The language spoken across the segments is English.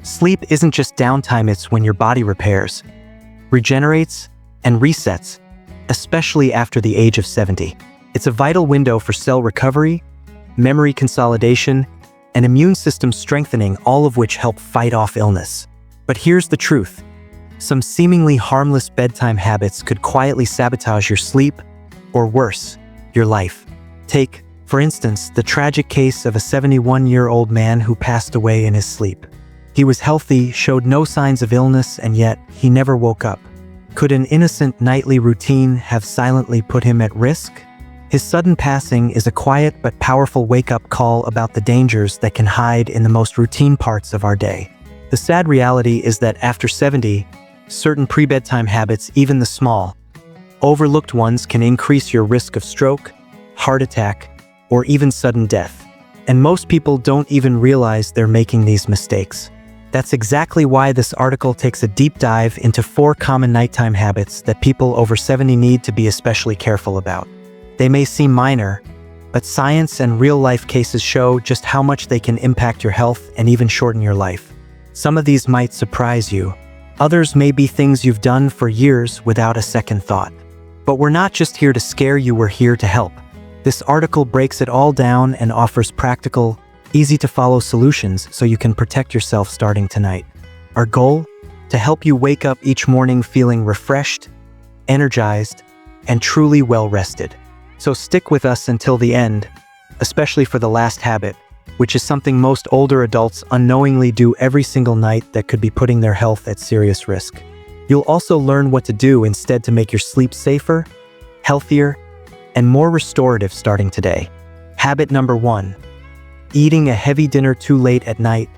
Sleep isn't just downtime, it's when your body repairs, regenerates, and resets, especially after the age of 70. It's a vital window for cell recovery, memory consolidation, and immune system strengthening, all of which help fight off illness. But here's the truth. Some seemingly harmless bedtime habits could quietly sabotage your sleep, or worse, your life. Take, for instance, the tragic case of a 71-year-old man who passed away in his sleep. He was healthy, showed no signs of illness, and yet he never woke up. Could an innocent nightly routine have silently put him at risk? His sudden passing is a quiet but powerful wake-up call about the dangers that can hide in the most routine parts of our day. The sad reality is that after 70, certain pre-bedtime habits, even the small, overlooked ones, can increase your risk of stroke, heart attack, or even sudden death. And most people don't even realize they're making these mistakes. That's exactly why this article takes a deep dive into 4 common nighttime habits that people over 70 need to be especially careful about. They may seem minor, but science and real-life cases show just how much they can impact your health and even shorten your life. Some of these might surprise you. Others may be things you've done for years without a second thought. But we're not just here to scare you, we're here to help. This article breaks it all down and offers practical, easy-to-follow solutions so you can protect yourself starting tonight. Our goal? To help you wake up each morning feeling refreshed, energized, and truly well-rested. So stick with us until the end, especially for the last habit, which is something most older adults unknowingly do every single night that could be putting their health at serious risk. You'll also learn what to do instead to make your sleep safer, healthier, and more restorative starting today. Habit number 1. Eating a heavy dinner too late at night,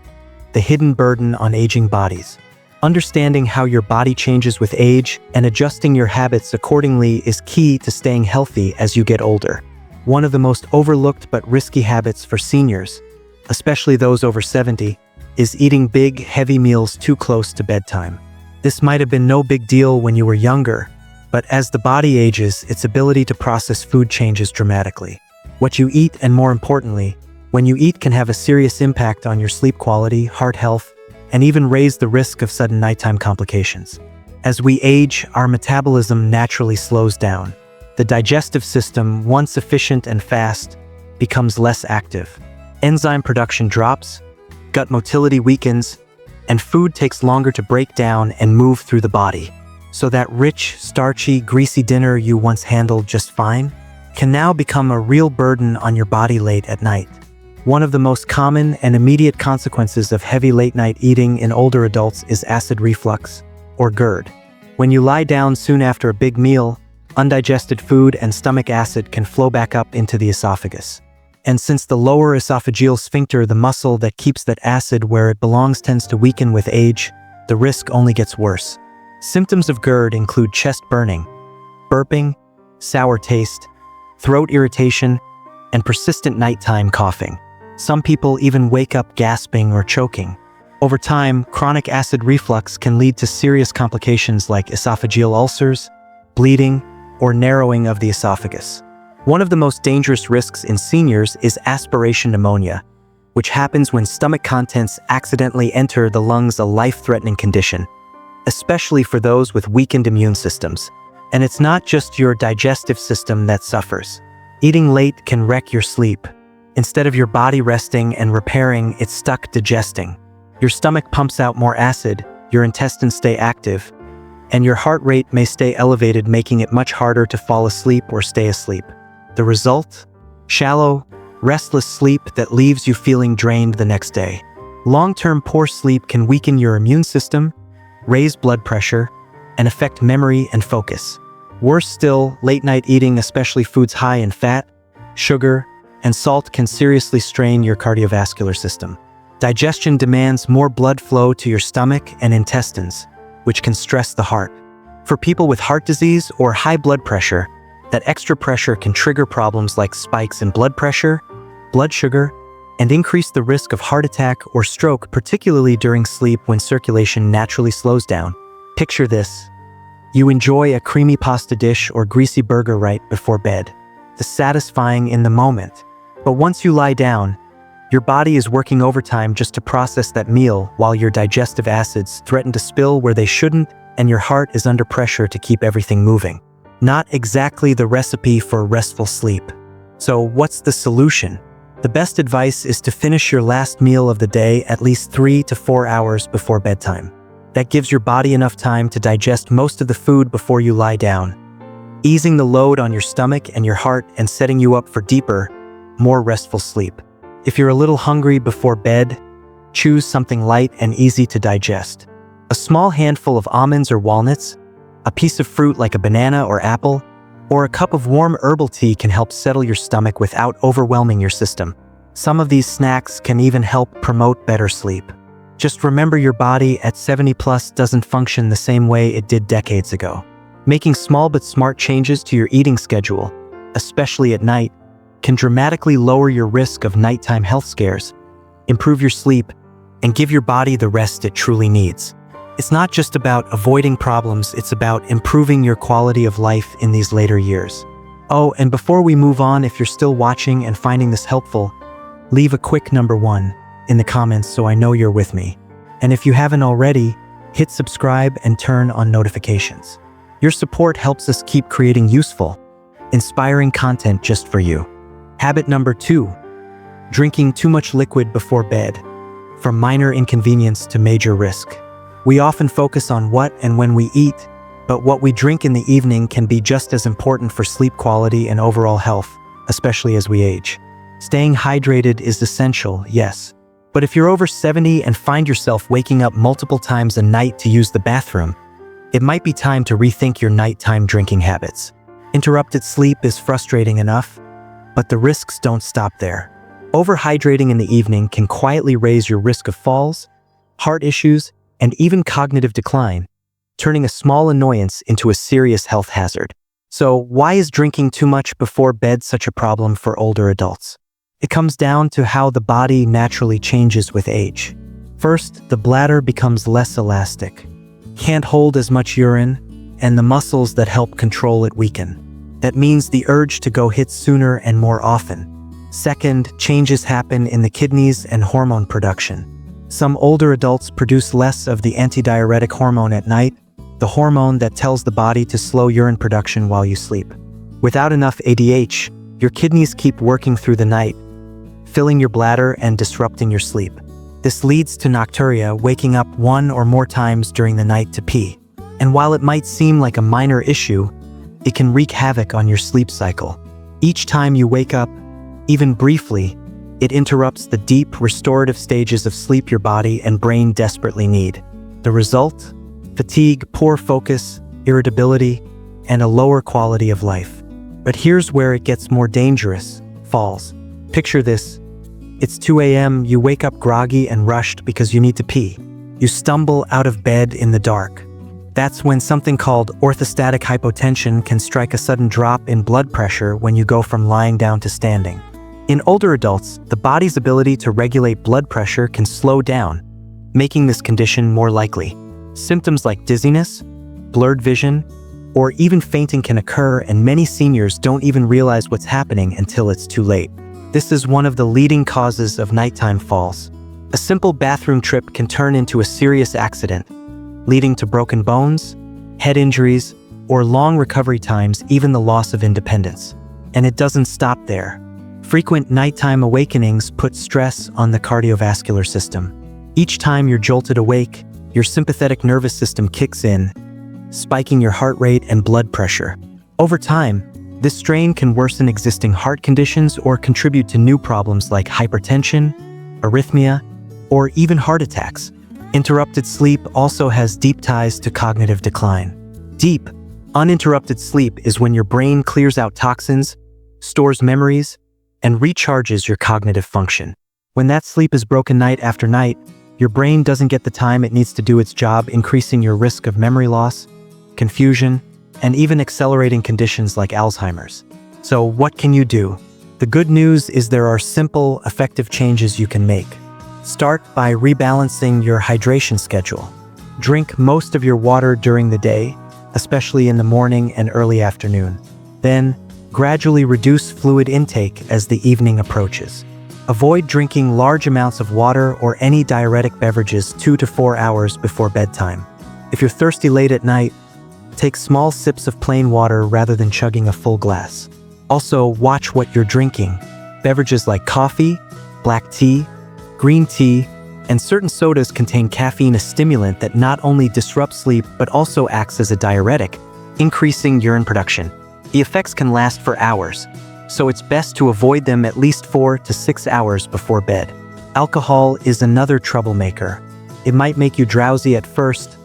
the hidden burden on aging bodies. Understanding how your body changes with age and adjusting your habits accordingly is key to staying healthy as you get older. One of the most overlooked but risky habits for seniors, especially those over 70, is eating big, heavy meals too close to bedtime. This might have been no big deal when you were younger, but as the body ages, its ability to process food changes dramatically. What you eat, and more importantly, when you eat, can have a serious impact on your sleep quality, heart health, and even raise the risk of sudden nighttime complications. As we age, our metabolism naturally slows down. The digestive system, once efficient and fast, becomes less active. Enzyme production drops, gut motility weakens, and food takes longer to break down and move through the body. So that rich, starchy, greasy dinner you once handled just fine can now become a real burden on your body late at night. One of the most common and immediate consequences of heavy late-night eating in older adults is acid reflux, or GERD. When you lie down soon after a big meal, undigested food and stomach acid can flow back up into the esophagus. And since the lower esophageal sphincter, the muscle that keeps that acid where it belongs, tends to weaken with age, the risk only gets worse. Symptoms of GERD include chest burning, burping, sour taste, throat irritation, and persistent nighttime coughing. Some people even wake up gasping or choking. Over time, chronic acid reflux can lead to serious complications like esophageal ulcers, bleeding, or narrowing of the esophagus. One of the most dangerous risks in seniors is aspiration pneumonia, which happens when stomach contents accidentally enter the lungs, a life-threatening condition, especially for those with weakened immune systems. And it's not just your digestive system that suffers. Eating late can wreck your sleep. Instead of your body resting and repairing, it's stuck digesting. Your stomach pumps out more acid, your intestines stay active, and your heart rate may stay elevated, making it much harder to fall asleep or stay asleep. The result? Shallow, restless sleep that leaves you feeling drained the next day. Long-term poor sleep can weaken your immune system, raise blood pressure, and affect memory and focus. Worse still, late-night eating, especially foods high in fat, sugar, and salt, can seriously strain your cardiovascular system. Digestion demands more blood flow to your stomach and intestines, which can stress the heart. For people with heart disease or high blood pressure, that extra pressure can trigger problems like spikes in blood pressure, blood sugar, and increase the risk of heart attack or stroke, particularly during sleep when circulation naturally slows down. Picture this. You enjoy a creamy pasta dish or greasy burger right before bed. It's satisfying in the moment. But once you lie down, Your body is working overtime just to process that meal while your digestive acids threaten to spill where they shouldn't, and your heart is under pressure to keep everything moving. Not exactly the recipe for restful sleep. So what's the solution? The best advice is to finish your last meal of the day at least 3 to 4 hours before bedtime. That gives your body enough time to digest most of the food before you lie down, easing the load on your stomach and your heart and setting you up for deeper, more restful sleep. If you're a little hungry before bed, choose something light and easy to digest. A small handful of almonds or walnuts, a piece of fruit like a banana or apple, or a cup of warm herbal tea can help settle your stomach without overwhelming your system. Some of these snacks can even help promote better sleep. Just remember, your body at 70 plus doesn't function the same way it did decades ago. Making small but smart changes to your eating schedule, especially at night, can dramatically lower your risk of nighttime health scares, improve your sleep, and give your body the rest it truly needs. It's not just about avoiding problems, it's about improving your quality of life in these later years. Oh, and before we move on, if you're still watching and finding this helpful, leave a quick number 1 in the comments so I know you're with me. And if you haven't already, hit subscribe and turn on notifications. Your support helps us keep creating useful, inspiring content just for you. Habit number 2, drinking too much liquid before bed. From minor inconvenience to major risk. We often focus on what and when we eat, but what we drink in the evening can be just as important for sleep quality and overall health, especially as we age. Staying hydrated is essential, yes. But if you're over 70 and find yourself waking up multiple times a night to use the bathroom, it might be time to rethink your nighttime drinking habits. Interrupted sleep is frustrating enough, but the risks don't stop there. Overhydrating in the evening can quietly raise your risk of falls, heart issues, and even cognitive decline, turning a small annoyance into a serious health hazard. So why is drinking too much before bed such a problem for older adults? It comes down to how the body naturally changes with age. First, the bladder becomes less elastic, can't hold as much urine, and the muscles that help control it weaken. That means the urge to go hits sooner and more often. Second, changes happen in the kidneys and hormone production. Some older adults produce less of the antidiuretic hormone at night, the hormone that tells the body to slow urine production while you sleep. Without enough ADH, your kidneys keep working through the night, filling your bladder and disrupting your sleep. This leads to nocturia, waking up 1 or more times during the night to pee. And while it might seem like a minor issue, it can wreak havoc on your sleep cycle. Each time you wake up, even briefly, it interrupts the deep, restorative stages of sleep your body and brain desperately need. The result? Fatigue, poor focus, irritability, and a lower quality of life. But here's where it gets more dangerous: falls. Picture this. It's 2 a.m., you wake up groggy and rushed because you need to pee. You stumble out of bed in the dark. That's when something called orthostatic hypotension can strike, a sudden drop in blood pressure when you go from lying down to standing. In older adults, the body's ability to regulate blood pressure can slow down, making this condition more likely. Symptoms like dizziness, blurred vision, or even fainting can occur, and many seniors don't even realize what's happening until it's too late. This is one of the leading causes of nighttime falls. A simple bathroom trip can turn into a serious accident, leading to broken bones, head injuries, or long recovery times, even the loss of independence. And it doesn't stop there. Frequent nighttime awakenings put stress on the cardiovascular system. Each time you're jolted awake, your sympathetic nervous system kicks in, spiking your heart rate and blood pressure. Over time, this strain can worsen existing heart conditions or contribute to new problems like hypertension, arrhythmia, or even heart attacks. Interrupted sleep also has deep ties to cognitive decline. Deep, uninterrupted sleep is when your brain clears out toxins, stores memories, and recharges your cognitive function. When that sleep is broken night after night, your brain doesn't get the time it needs to do its job, increasing your risk of memory loss, confusion, and even accelerating conditions like Alzheimer's. So what can you do? The good news is there are simple, effective changes you can make. Start by rebalancing your hydration schedule. Drink most of your water during the day, especially in the morning and early afternoon. Then, gradually reduce fluid intake as the evening approaches. Avoid drinking large amounts of water or any diuretic beverages 2 to 4 hours before bedtime. If you're thirsty late at night, take small sips of plain water rather than chugging a full glass. Also, watch what you're drinking. Beverages like coffee, black tea, green tea, and certain sodas contain caffeine, a stimulant that not only disrupts sleep but also acts as a diuretic, increasing urine production. The effects can last for hours, so it's best to avoid them at least 4 to 6 hours before bed. Alcohol is another troublemaker. It might make you drowsy at first,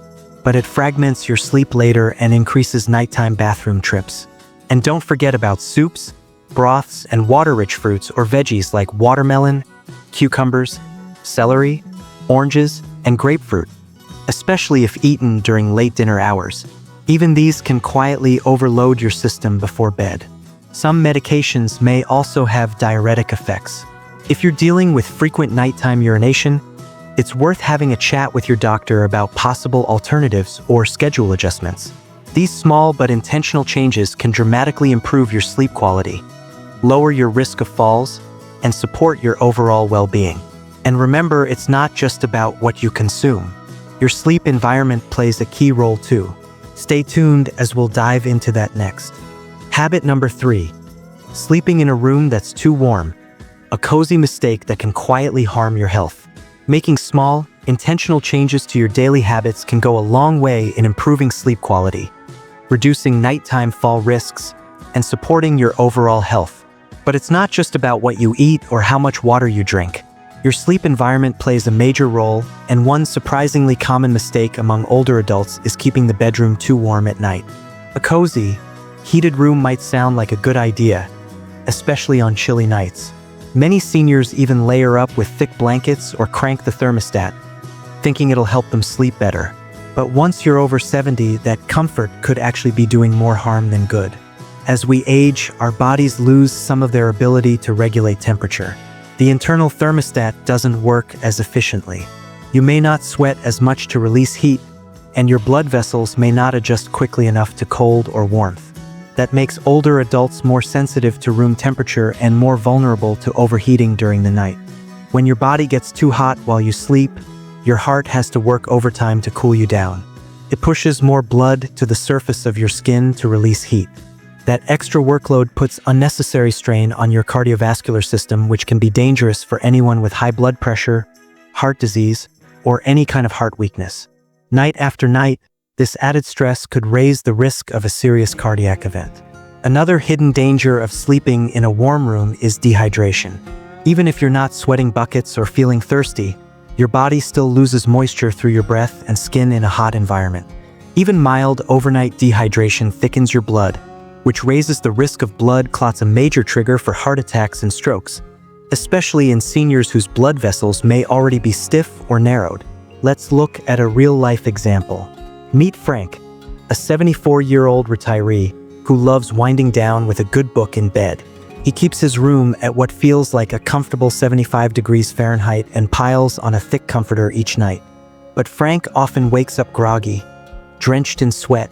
but it fragments your sleep later and increases nighttime bathroom trips. And don't forget about soups, broths, and water-rich fruits or veggies like watermelon, cucumbers, celery, oranges, and grapefruit, especially if eaten during late dinner hours. Even these can quietly overload your system before bed. Some medications may also have diuretic effects. If you're dealing with frequent nighttime urination, it's worth having a chat with your doctor about possible alternatives or schedule adjustments. These small but intentional changes can dramatically improve your sleep quality, lower your risk of falls, and support your overall well-being. And remember, it's not just about what you consume. Your sleep environment plays a key role too. Stay tuned as we'll dive into that next. Habit number 3. Sleeping in a room that's too warm. A cozy mistake that can quietly harm your health. Making small, intentional changes to your daily habits can go a long way in improving sleep quality, reducing nighttime fall risks, and supporting your overall health. But it's not just about what you eat or how much water you drink. Your sleep environment plays a major role, and one surprisingly common mistake among older adults is keeping the bedroom too warm at night. A cozy, heated room might sound like a good idea, especially on chilly nights. Many seniors even layer up with thick blankets or crank the thermostat, thinking it'll help them sleep better. But once you're over 70, that comfort could actually be doing more harm than good. As we age, our bodies lose some of their ability to regulate temperature. The internal thermostat doesn't work as efficiently. You may not sweat as much to release heat, and your blood vessels may not adjust quickly enough to cold or warmth. That makes older adults more sensitive to room temperature and more vulnerable to overheating during the night. When your body gets too hot while you sleep, your heart has to work overtime to cool you down. It pushes more blood to the surface of your skin to release heat. That extra workload puts unnecessary strain on your cardiovascular system, which can be dangerous for anyone with high blood pressure, heart disease, or any kind of heart weakness. Night after night, this added stress could raise the risk of a serious cardiac event. Another hidden danger of sleeping in a warm room is dehydration. Even if you're not sweating buckets or feeling thirsty, your body still loses moisture through your breath and skin in a hot environment. Even mild overnight dehydration thickens your blood, which raises the risk of blood clots, a major trigger for heart attacks and strokes, especially in seniors whose blood vessels may already be stiff or narrowed. Let's look at a real-life example. Meet Frank, a 74-year-old retiree who loves winding down with a good book in bed. He keeps his room at what feels like a comfortable 75 degrees Fahrenheit and piles on a thick comforter each night. But Frank often wakes up groggy, drenched in sweat,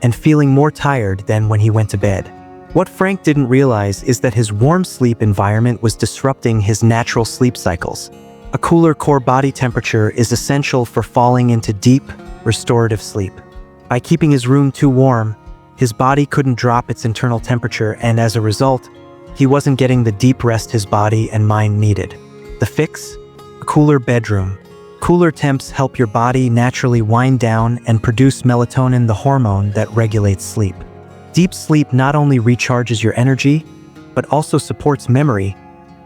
and feeling more tired than when he went to bed. What Frank didn't realize is that his warm sleep environment was disrupting his natural sleep cycles. A cooler core body temperature is essential for falling into deep, restorative sleep. By keeping his room too warm, his body couldn't drop its internal temperature, and as a result, he wasn't getting the deep rest his body and mind needed. The fix? A cooler bedroom. Cooler temps help your body naturally wind down and produce melatonin, the hormone that regulates sleep. Deep sleep not only recharges your energy, but also supports memory,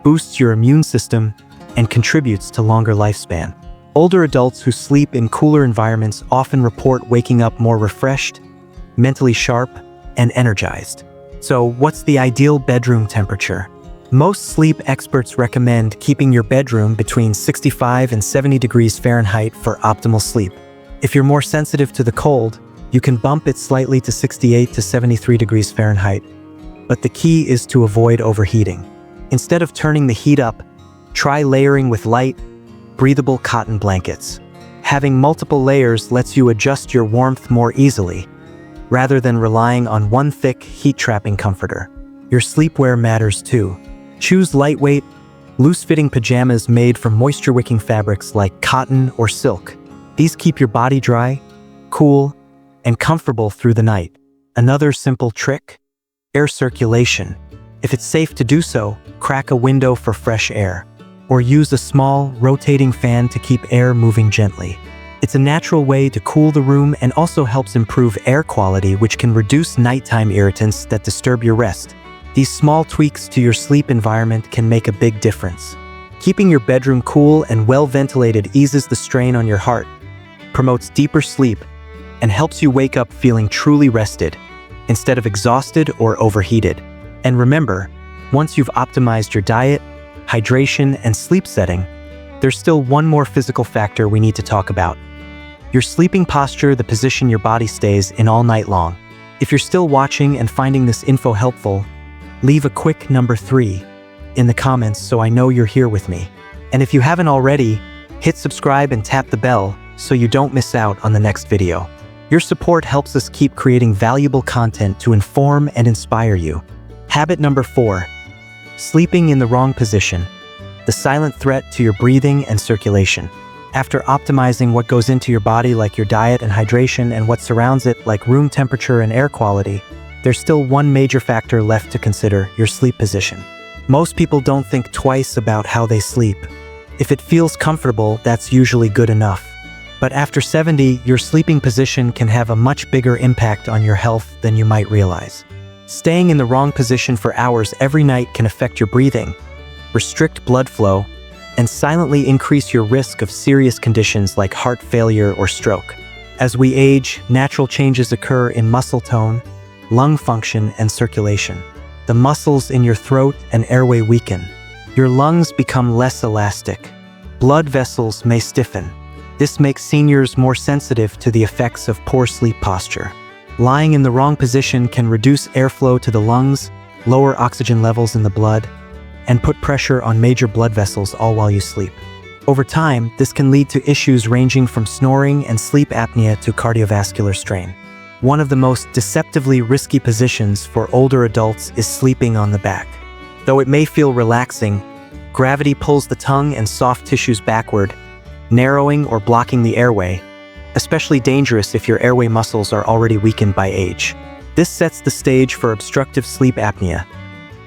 boosts your immune system, and contributes to longer lifespan. Older adults who sleep in cooler environments often report waking up more refreshed, mentally sharp, and energized. So, what's the ideal bedroom temperature? Most sleep experts recommend keeping your bedroom between 65 and 70 degrees Fahrenheit for optimal sleep. If you're more sensitive to the cold, you can bump it slightly to 68 to 73 degrees Fahrenheit. But the key is to avoid overheating. Instead of turning the heat up, try layering with light, breathable cotton blankets. Having multiple layers lets you adjust your warmth more easily, rather than relying on one thick, heat-trapping comforter. Your sleepwear matters too. Choose lightweight, Loose-fitting pajamas made from moisture-wicking fabrics like cotton or silk. These keep your body dry, cool, and comfortable through the night. Another simple trick: air circulation. If it's safe to do so, crack a window for fresh air, or use a small, rotating fan to keep air moving gently. It's a natural way to cool the room and also helps improve air quality, which can reduce nighttime irritants that disturb your rest. These small tweaks to your sleep environment can make a big difference. Keeping your bedroom cool and well-ventilated eases the strain on your heart, promotes deeper sleep, and helps you wake up feeling truly rested, instead of exhausted or overheated. And remember, once you've optimized your diet, hydration, and sleep setting, there's still one more physical factor we need to talk about: your sleeping posture, the position your body stays in all night long. If you're still watching and finding this info helpful, leave a quick number 3 in the comments so I know you're here with me. And if you haven't already, hit subscribe and tap the bell so you don't miss out on the next video. Your support helps us keep creating valuable content to inform and inspire you. Habit number 4: sleeping in the wrong position, the silent threat to your breathing and circulation. After optimizing what goes into your body, like your diet and hydration, and what surrounds it, like room temperature and air quality, there's still one major factor left to consider: your sleep position. Most people don't think twice about how they sleep. If it feels comfortable, that's usually good enough. But after 70, your sleeping position can have a much bigger impact on your health than you might realize. Staying in the wrong position for hours every night can affect your breathing, restrict blood flow, and silently increase your risk of serious conditions like heart failure or stroke. As we age, natural changes occur in muscle tone, lung function, and circulation. The muscles in your throat and airway weaken. Your lungs become less elastic. Blood vessels may stiffen. This makes seniors more sensitive to the effects of poor sleep posture. Lying in the wrong position can reduce airflow to the lungs, lower oxygen levels in the blood, and put pressure on major blood vessels all while you sleep. Over time, this can lead to issues ranging from snoring and sleep apnea to cardiovascular strain. One of the most deceptively risky positions for older adults is sleeping on the back. Though it may feel relaxing, gravity pulls the tongue and soft tissues backward, narrowing or blocking the airway, especially dangerous if your airway muscles are already weakened by age. This sets the stage for obstructive sleep apnea,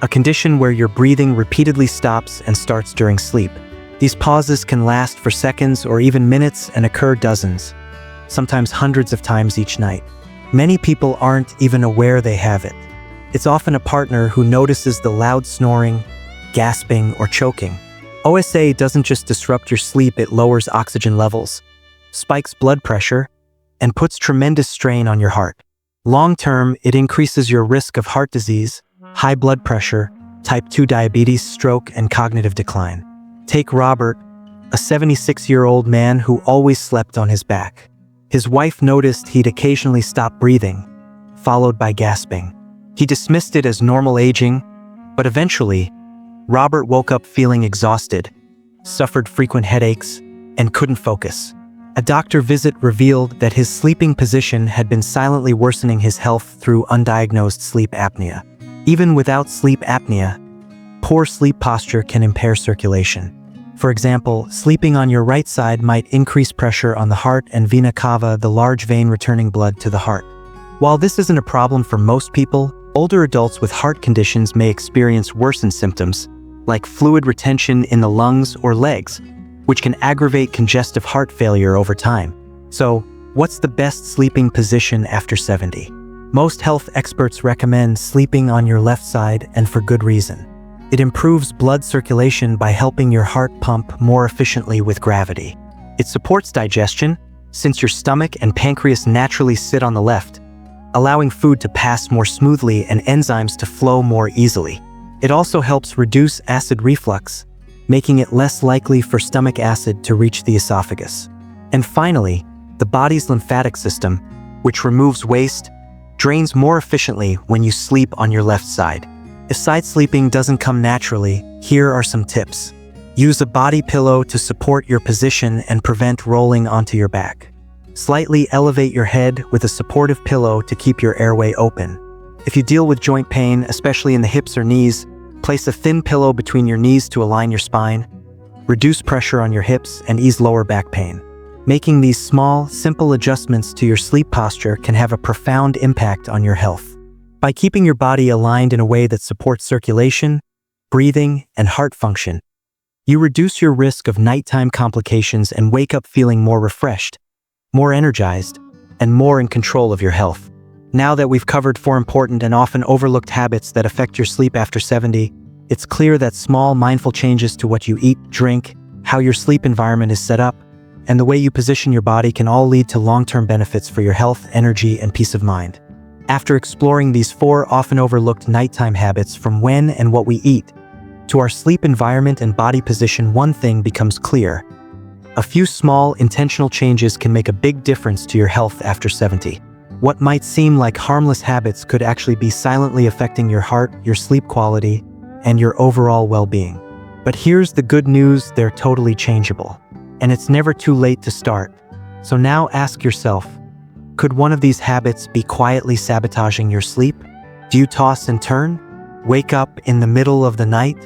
a condition where your breathing repeatedly stops and starts during sleep. These pauses can last for seconds or even minutes and occur dozens, sometimes hundreds of times each night. Many people aren't even aware they have it. It's often a partner who notices the loud snoring, gasping, or choking. OSA doesn't just disrupt your sleep, it lowers oxygen levels, spikes blood pressure, and puts tremendous strain on your heart. Long-term, it increases your risk of heart disease, high blood pressure, type 2 diabetes, stroke, and cognitive decline. Take Robert, a 76-year-old man who always slept on his back. His wife noticed he'd occasionally stop breathing, followed by gasping. He dismissed it as normal aging, but eventually, Robert woke up feeling exhausted, suffered frequent headaches, and couldn't focus. A doctor visit revealed that his sleeping position had been silently worsening his health through undiagnosed sleep apnea. Even without sleep apnea, poor sleep posture can impair circulation. For example, sleeping on your right side might increase pressure on the heart and vena cava, the large vein returning blood to the heart. While this isn't a problem for most people, older adults with heart conditions may experience worsened symptoms, like fluid retention in the lungs or legs, which can aggravate congestive heart failure over time. So, what's the best sleeping position after 70? Most health experts recommend sleeping on your left side, and for good reason. It improves blood circulation by helping your heart pump more efficiently with gravity. It supports digestion, since your stomach and pancreas naturally sit on the left, allowing food to pass more smoothly and enzymes to flow more easily. It also helps reduce acid reflux, making it less likely for stomach acid to reach the esophagus. And finally, the body's lymphatic system, which removes waste, drains more efficiently when you sleep on your left side. If side sleeping doesn't come naturally, here are some tips. Use a body pillow to support your position and prevent rolling onto your back. Slightly elevate your head with a supportive pillow to keep your airway open. If you deal with joint pain, especially in the hips or knees, Place a thin pillow between your knees to align your spine, reduce pressure on your hips, and ease lower back pain. Making these small, simple adjustments to your sleep posture can have a profound impact on your health. By keeping your body aligned in a way that supports circulation, breathing, and heart function, you reduce your risk of nighttime complications and wake up feeling more refreshed, more energized, and more in control of your health. Now that we've covered 4 important and often overlooked habits that affect your sleep after 70, it's clear that small, mindful changes to what you eat, drink, how your sleep environment is set up, and the way you position your body can all lead to long-term benefits for your health, energy, and peace of mind. After exploring these 4 often overlooked nighttime habits, from when and what we eat to our sleep environment and body position, one thing becomes clear. A few small, intentional changes can make a big difference to your health after 70. What might seem like harmless habits could actually be silently affecting your heart, your sleep quality, and your overall well-being. But here's the good news: they're totally changeable. And it's never too late to start. So now ask yourself, could one of these habits be quietly sabotaging your sleep? Do you toss and turn? Wake up in the middle of the night?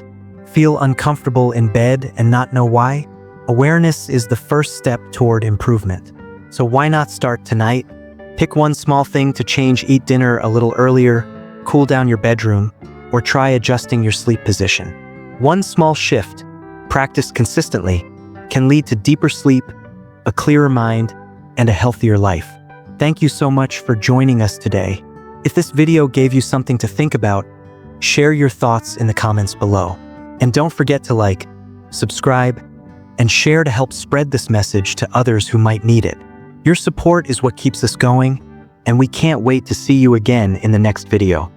Feel uncomfortable in bed and not know why? Awareness is the first step toward improvement. So why not start tonight? Pick one small thing to change: eat dinner a little earlier, cool down your bedroom, or try adjusting your sleep position. One small shift, practiced consistently, can lead to deeper sleep, a clearer mind, and a healthier life. Thank you so much for joining us today. If this video gave you something to think about, share your thoughts in the comments below. And don't forget to like, subscribe, and share to help spread this message to others who might need it. Your support is what keeps us going, and we can't wait to see you again in the next video.